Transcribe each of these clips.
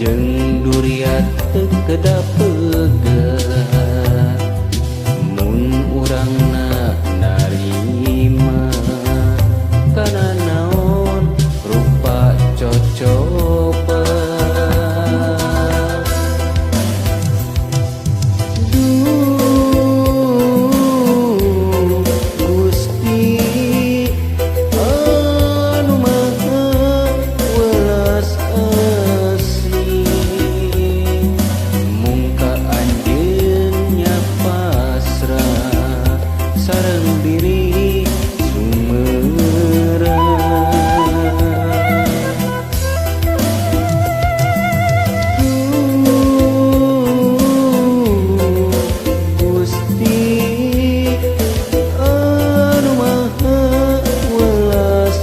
Jeung duriat teu kedah peugeuh mun urangna narima kana naon rupa cocoba Gusti anu maha welas sareng diri sumeurah Gusti anu maha welas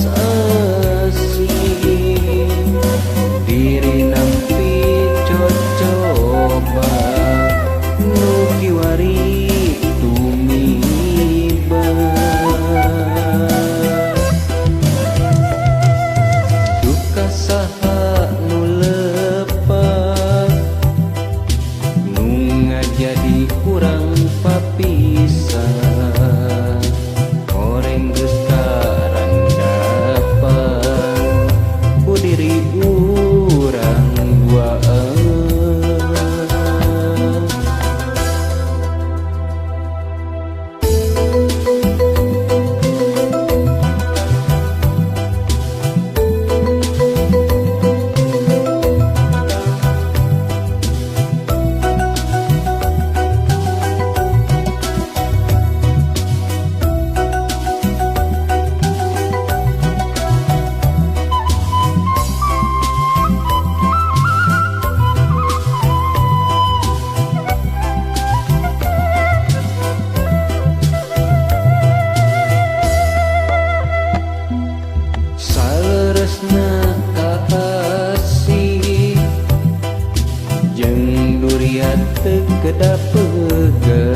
asih diri nampi cocoba nu kiwari jadi kurang papisan goreng geus karandapan ku diri urang duaan teu kedah peugeuh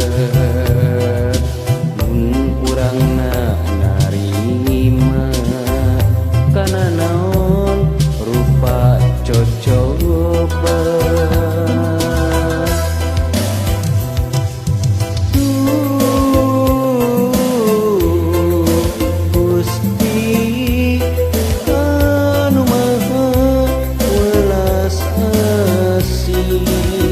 mun urangna narima kana naon rupa cocoba Gusti anu maha welas asih